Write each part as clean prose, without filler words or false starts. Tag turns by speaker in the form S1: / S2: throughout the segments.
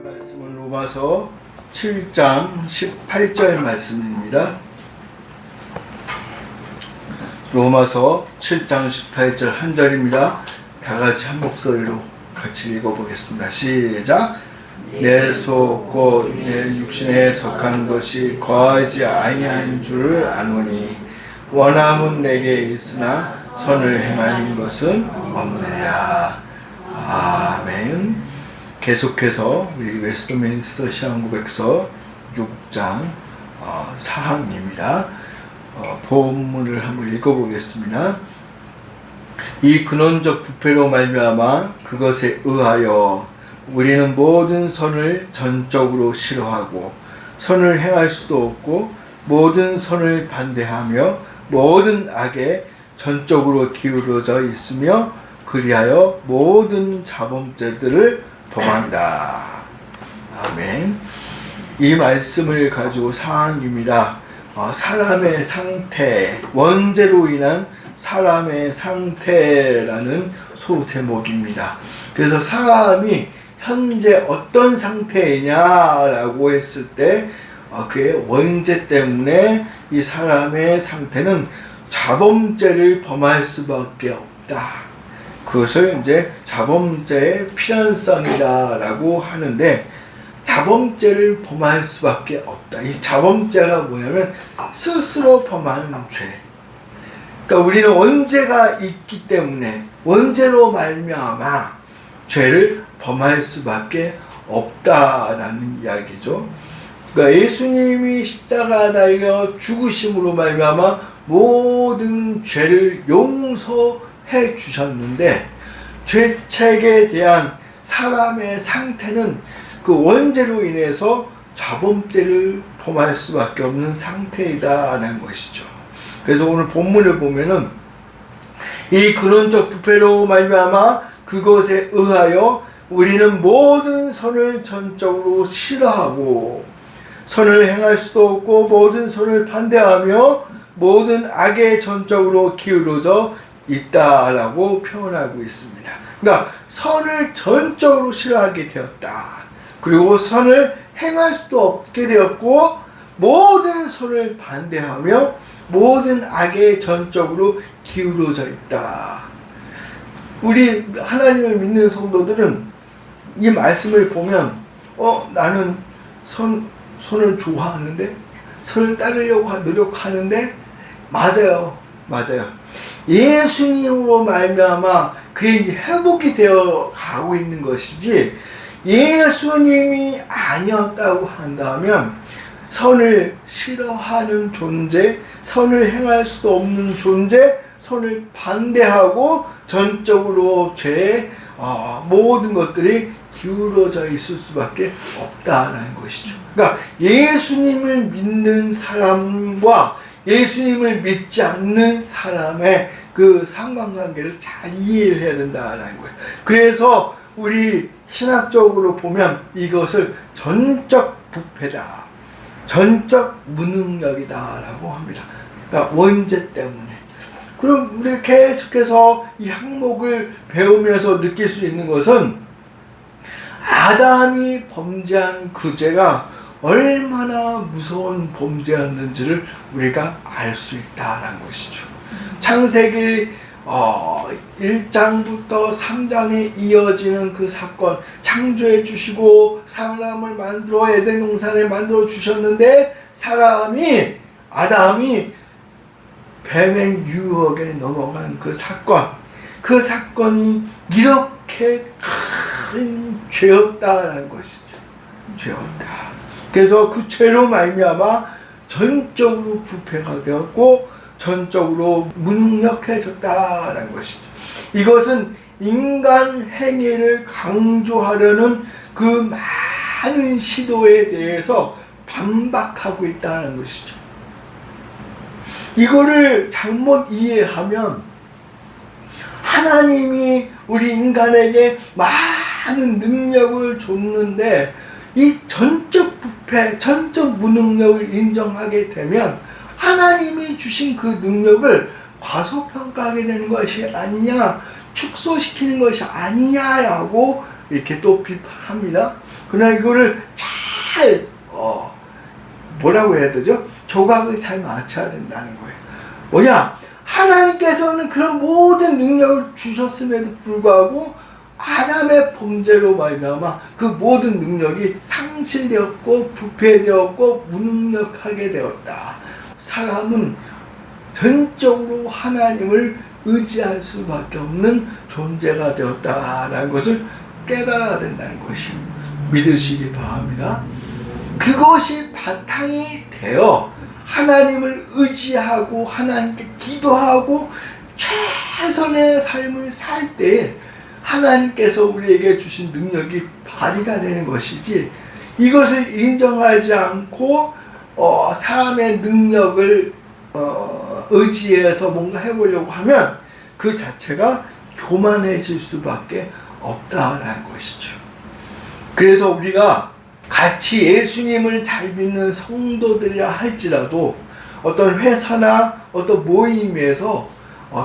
S1: 말씀은 로마서 7장 18절 말씀입니다. 로마서 7장 18절 한 절입니다. 다 같이 한 목소리로 같이 읽어보겠습니다. 시작. 내 속 곧 내 육신에 속한 것이 거하지 아니한 줄을 아노니 원함은 내게 있으나 선을 행하는 것은 없느니라. 아멘. 계속해서 우리 웨스트민스터 시한고백서 6장 사항입니다. 본문을 한번 읽어보겠습니다. 이 근원적 부패로 말미암아 그것에 의하여 우리는 모든 선을 전적으로 싫어하고 선을 행할 수도 없고 모든 선을 반대하며 모든 악에 전적으로 기울어져 있으며 그리하여 모든 자범죄들을 범한다. 아멘. 이 말씀을 가지고 사항입니다. 사람의 상태, 원죄로 인한 사람의 상태라는 소제목입니다. 그래서 사람이 현재 어떤 상태이냐라고 했을 때 그의 원죄 때문에 이 사람의 상태는 자범죄를 범할 수밖에 없다. 그것을 이제 자범죄의 필연성이다라고 하는데, 자범죄를 범할 수밖에 없다. 이 자범죄가 뭐냐면 스스로 범하는 죄. 그러니까 우리는 원죄가 있기 때문에 원죄로 말미암아 죄를 범할 수밖에 없다라는 이야기죠. 그러니까 예수님이 십자가 달려 죽으심으로 말미암아 모든 죄를 용서해 주셨는데, 죄책에 대한 사람의 상태는 그 원죄로 인해서 자범죄를 범할 수밖에 없는 상태이다라는 것이죠. 그래서 오늘 본문을 보면은 이 근원적 부패로 말미암아 그것에 의하여 우리는 모든 선을 전적으로 싫어하고 선을 행할 수도 없고 모든 선을 반대하며 모든 악에 전적으로 기울어져 있다라고 표현하고 있습니다. 그러니까 선을 전적으로 싫어하게 되었다. 그리고 선을 행할 수도 없게 되었고 모든 선을 반대하며 모든 악에 전적으로 기울어져 있다. 우리 하나님을 믿는 성도들은 이 말씀을 보면 나는 선을 좋아하는데, 선을 따르려고 노력하는데, 맞아요. 예수님으로 말미암아 그게 이제 회복이 되어 가고 있는 것이지, 예수님이 아니었다고 한다면 선을 싫어하는 존재, 선을 행할 수도 없는 존재, 선을 반대하고 전적으로 죄의 모든 것들이 기울어져 있을 수밖에 없다라는 것이죠. 그러니까 예수님을 믿는 사람과 예수님을 믿지 않는 사람의 그 상관관계를 잘 이해를 해야 된다는 거예요. 그래서 우리 신학적으로 보면 이것을 전적 부패다, 전적 무능력이다라고 합니다. 그러니까 원죄 때문에. 그럼 우리가 계속해서 이 항목을 배우면서 느낄 수 있는 것은 아담이 범죄한 그 죄가 얼마나 무서운 범죄였는지를 우리가 알 수 있다는 것이죠. 창세기 1장부터 3장에 이어지는 그 사건, 창조해 주시고 사람을 만들어 에덴 동산을 만들어 주셨는데 아담이 뱀의 유혹에 넘어간 그 사건이 이렇게 큰 죄였다라는 것이죠. 죄였다. 그래서 그 죄로 말미암아 전적으로 부패가 되었고 전적으로 무능력해졌다라는 것이죠. 이것은 인간 행위를 강조하려는 그 많은 시도에 대해서 반박하고 있다는 것이죠. 이거를 잘못 이해하면 하나님이 우리 인간에게 많은 능력을 줬는데 이 전적 부패, 전적 무능력을 인정하게 되면 하나님이 주신 그 능력을 과소평가하게 되는 것이 아니냐, 축소시키는 것이 아니냐라고 이렇게 또 비판합니다. 그러나 이거를 잘 뭐라고 해야 되죠? 조각을 잘 맞춰야 된다는 거예요. 뭐냐? 하나님께서는 그런 모든 능력을 주셨음에도 불구하고 아담의 범죄로 말미암아 그 모든 능력이 상실되었고 부패되었고 무능력하게 되었다. 사람은 전적으로 하나님을 의지할 수밖에 없는 존재가 되었다라는 것을 깨달아야 된다는 것이 믿으시기 바랍니다. 그것이 바탕이 되어 하나님을 의지하고 하나님께 기도하고 최선의 삶을 살 때 하나님께서 우리에게 주신 능력이 발휘가 되는 것이지, 이것을 인정하지 않고 사람의 능력을 의지해서 뭔가 해보려고 하면 그 자체가 교만해질 수밖에 없다라는 것이죠. 그래서 우리가 같이 예수님을 잘 믿는 성도들이라 할지라도 어떤 회사나 어떤 모임에서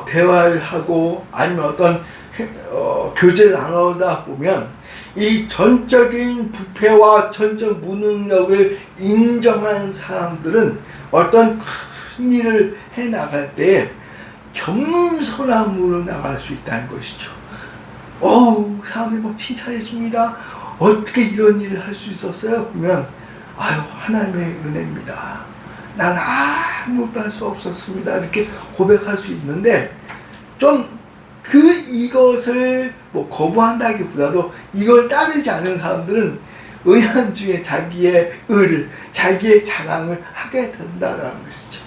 S1: 대화를 하고 아니면 어떤 교제를 나누다 보면 이 전적인 부패와 전적 무능력을 인정한 사람들은 어떤 큰 일을 해나갈 때 겸손함으로 나갈 수 있다는 것이죠. 사람들이 막 칭찬해줍니다. 어떻게 이런 일을 할 수 있었어요? 그러면 하나님의 은혜입니다. 난 아무것도 할 수 없었습니다. 이렇게 고백할 수 있는데, 좀 이것을 거부한다기보다도 이걸 따르지 않은 사람들은 은연중에 자기의 의를, 자기의 자랑을 하게 된다는 것이죠.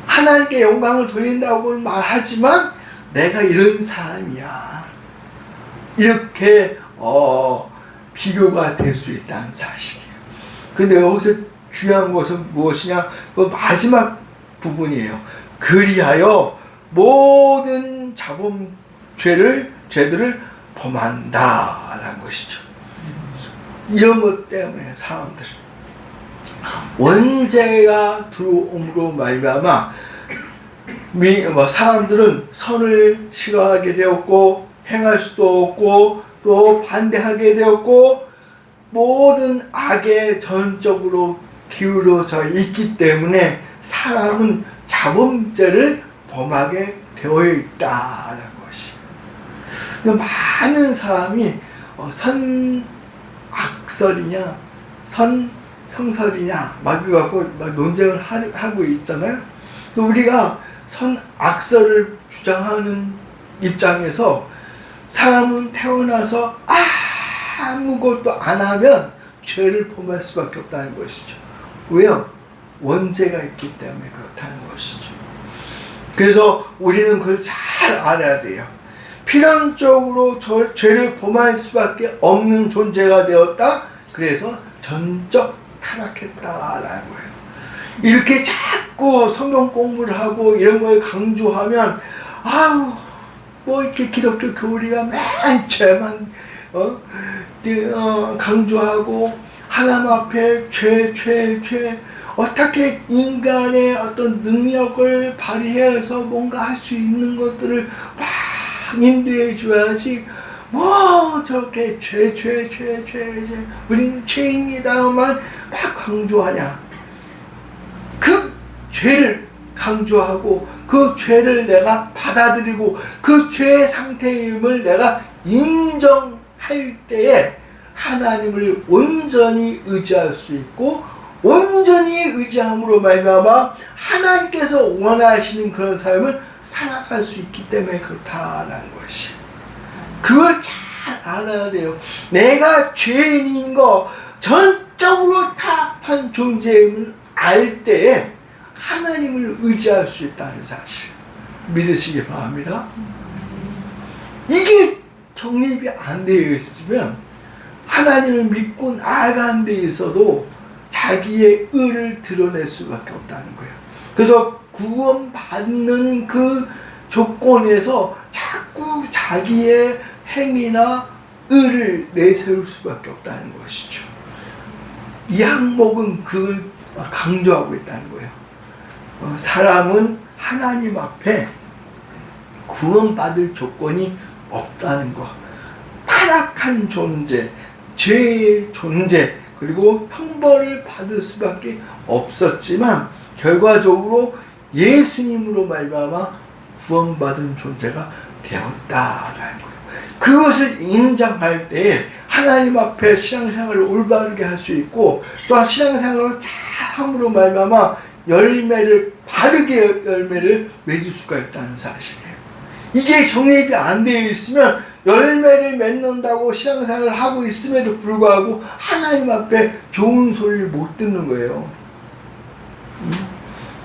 S1: 하나님께 영광을 돌린다고 말하지만 내가 이런 사람이야, 이렇게 비교가 될 수 있다는 사실이에요. 근데 여기서 중요한 것은 무엇이냐? 그 마지막 부분이에요. 그리하여 모든 죄들을 범한다라는 것이죠. 이런 것 때문에 사람들은 원죄가 들어옴으로 말미암아 사람들은 선을 싫어하게 되었고 행할 수도 없고 또 반대하게 되었고 모든 악에 전적으로 기울어져 있기 때문에 사람은 자범죄를 범하게 되어 있다는 것이. 많은 사람이 선악설이냐 성설이냐 막 갖고 논쟁을 하고 있잖아요. 우리가 선악설을 주장하는 입장에서 사람은 태어나서 아무것도 안 하면 죄를 범할 수밖에 없다는 것이죠. 왜요? 원죄가 있기 때문에 그렇다는 것이죠. 그래서 우리는 그걸 잘 알아야 돼요. 필연적으로 죄를 범할 수밖에 없는 존재가 되었다. 그래서 전적 타락했다라는 거예요. 이렇게 자꾸 성경 공부를 하고 이런 걸 강조하면 이렇게 기독교 교리가 맨 죄만 강조하고 하나님 앞에 죄 어떻게 인간의 어떤 능력을 발휘해서 뭔가 할 수 있는 것들을 막 인도해 줘야지, 저렇게 죄 우린 죄입니다만 막 강조하냐. 그 죄를 강조하고 그 죄를 내가 받아들이고 그 죄의 상태임을 내가 인정할 때에 하나님을 온전히 의지할 수 있고, 온전히 의지함으로 말미암아 하나님께서 원하시는 그런 삶을 살아갈 수 있기 때문에 그렇다는 것이. 그걸 잘 알아야 돼요. 내가 죄인인 거, 전적으로 타락한 존재임을 알 때에 하나님을 의지할 수 있다는 사실 믿으시기 바랍니다. 이게 정립이 안 되어 있으면 하나님을 믿고 나아가는 데 있어도 자기의 의를 드러낼 수밖에 없다는 거예요. 그래서 구원받는 그 조건에서 자꾸 자기의 행위나 의를 내세울 수밖에 없다는 것이죠. 이 항목은 그걸 강조하고 있다는 거예요. 사람은 하나님 앞에 구원받을 조건이 없다는 거. 타락한 존재, 죄의 존재, 그리고 형벌을 받을 수밖에 없었지만 결과적으로 예수님으로 말미암아 구원받은 존재가 되었다라는 거예요. 그것을 인정할 때 하나님 앞에 신앙생활을 올바르게 할 수 있고, 또한 신앙생활을 잘함으로 말미암아 바르게 열매를 맺을 수가 있다는 사실이에요. 이게 정립이 안 되어 있으면 열매를 맺는다고 신앙생활을 하고 있음에도 불구하고 하나님 앞에 좋은 소리를 못 듣는 거예요.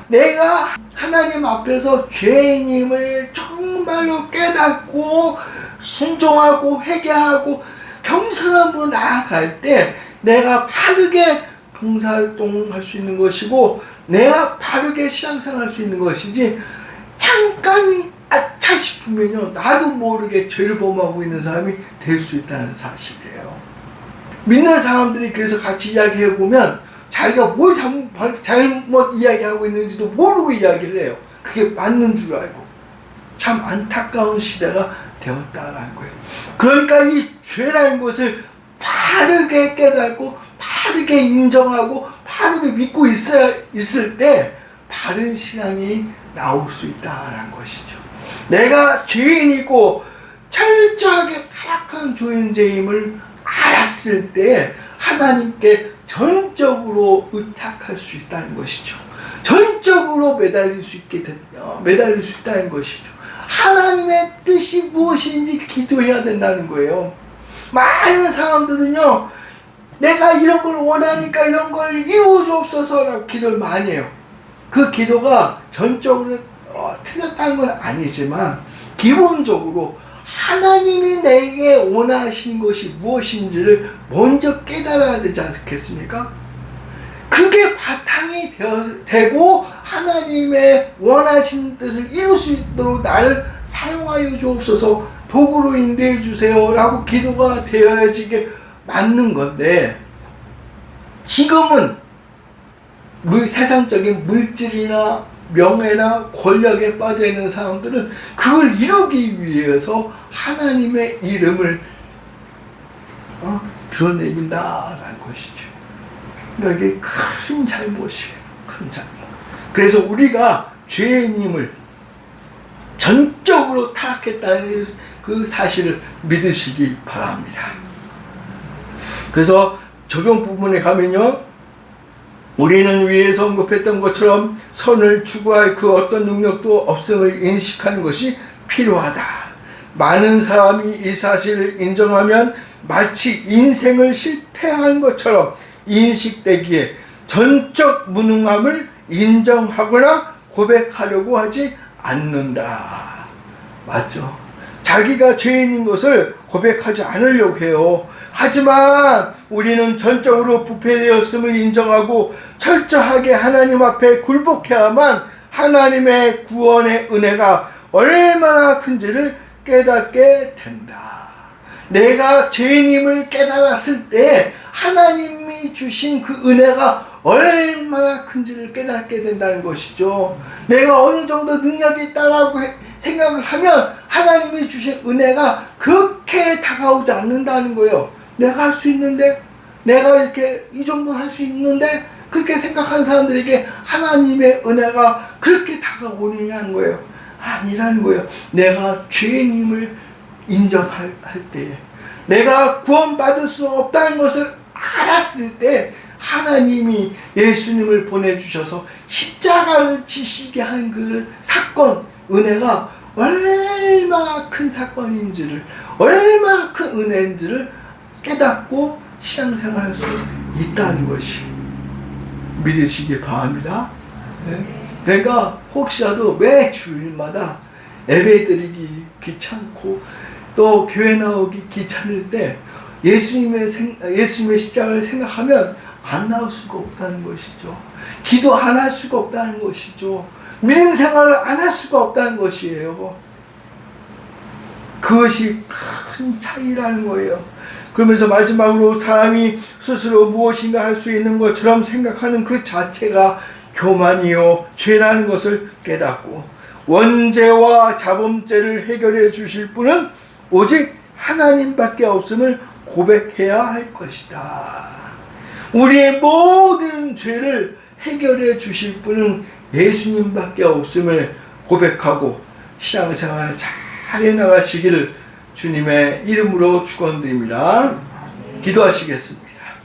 S1: 내가 하나님 앞에서 죄인임을 정말로 깨닫고 순종하고 회개하고 겸손함으로 나아갈 때 내가 바르게 봉사활동할 수 있는 것이고, 내가 바르게 신앙생활할 수 있는 것이지, 잠깐 아차 싶으면요 나도 모르게 죄를 범하고 있는 사람이 될 수 있다는 사실이에요. 믿는 사람들이 그래서 같이 이야기해보면 자기가 뭘 잘못 이야기하고 있는지도 모르고 이야기를 해요. 그게 맞는 줄 알고. 참 안타까운 시대가 되었다라는 거예요. 그러니까 이 죄라는 것을 바르게 깨닫고 바르게 인정하고 바르게 믿고 있을 때 바른 신앙이 나올 수 있다라는 것이죠. 내가 죄인이고 철저하게 타락한 존재임을 알았을 때 하나님께 전적으로 의탁할 수 있다는 것이죠. 전적으로 매달릴 수 있다는 것이죠. 하나님의 뜻이 무엇인지 기도해야 된다는 거예요. 많은 사람들은요, 내가 이런 걸 원하니까 이런 걸 이루어주옵소서라고 기도를 많이 해요. 그 기도가 전적으로 틀렸다는 건 아니지만 기본적으로 하나님이 내게 원하신 것이 무엇인지를 먼저 깨달아야 되지 않겠습니까? 그게 바탕이 되고 하나님의 원하신 뜻을 이룰 수 있도록 나를 사용하여 주옵소서, 도구로 인도해 주세요 라고 기도가 되어야지 이게 맞는 건데, 지금은 세상적인 물질이나 명예나 권력에 빠져있는 사람들은 그걸 이루기 위해서 하나님의 이름을 드러내긴다라는 것이죠. 그러니까 이게 큰 잘못이에요. 큰 잘못. 그래서 우리가 죄인임을 전적으로 타락했다는 그 사실을 믿으시기 바랍니다. 그래서 적용 부분에 가면요, 우리는 위에서 언급했던 것처럼 선을 추구할 그 어떤 능력도 없음을 인식하는 것이 필요하다. 많은 사람이 이 사실을 인정하면 마치 인생을 실패한 것처럼 인식되기에 전적 무능함을 인정하거나 고백하려고 하지 않는다. 맞죠? 자기가 죄인인 것을 고백하지 않으려고 해요. 하지만 우리는 전적으로 부패되었음을 인정하고 철저하게 하나님 앞에 굴복해야만 하나님의 구원의 은혜가 얼마나 큰지를 깨닫게 된다. 내가 죄인임을 깨달았을 때 하나님이 주신 그 은혜가 얼마나 큰지를 깨닫게 된다는 것이죠. 내가 어느 정도 능력이 있다라고 생각을 하면 하나님이 주신 은혜가 그렇게 다가오지 않는다는 거예요. 내가 할 수 있는데, 내가 이렇게 이 정도 할 수 있는데, 그렇게 생각하는 사람들에게 하나님의 은혜가 그렇게 다가오느냐는 거예요. 아니라는 거예요. 내가 죄인임을 인정할 때, 내가 구원받을 수 없다는 것을 알았을 때 하나님이 예수님을 보내주셔서 십자가를 지시게 한 그 사건, 은혜가 얼마나 큰 사건인지를, 얼마나 큰 은혜인지를 깨닫고 신앙생활할 수 있다는 것이 믿으시기 바랍니다. 네? 그러니까 혹시라도 매 주일마다 예배드리기 귀찮고 또 교회 나오기 귀찮을 때 예수님의 십자가를 생각하면 안 나올 수가 없다는 것이죠. 기도 안 할 수가 없다는 것이죠. 믿음 생활을 안 할 수가 없다는 것이에요. 그것이 큰 차이라는 거예요. 그러면서 마지막으로 사람이 스스로 무엇인가 할 수 있는 것처럼 생각하는 그 자체가 교만이요 죄라는 것을 깨닫고 원죄와 자범죄를 해결해 주실 분은 오직 하나님밖에 없음을 고백해야 할 것이다. 우리의 모든 죄를 해결해 주실 분은 예수님밖에 없음을 고백하고 신앙생활 잘 해나가시기를 주님의 이름으로 축원드립니다. 기도하시겠습니다.